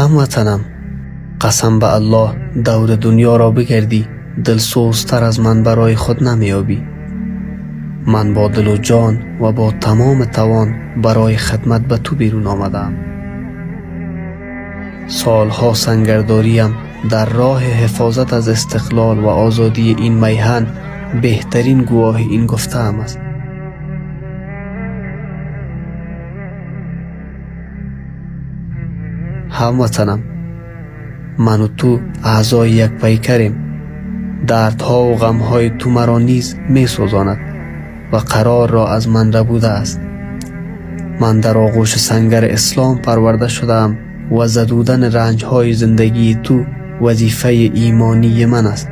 هموطنم، قسم به الله دور دنیا را بگردی دلسوزتر از من برای خود نمیابی. من با دل و جان و با تمام توان برای خدمت به تو بیرون آمدم. سالها سنگرداریم در راه حفاظت از استقلال و آزادی این میهن بهترین گواه این گفته‌ام است. هموطنم، من و تو اعضای یک پیکریم. دردها و غمهای تو مرا نیز می سوزاند و قرار را از من ربوده است. من در آغوش سنگر اسلام پرورده شدم و زدودن رنجهای زندگی تو وظیفه ایمانی من است.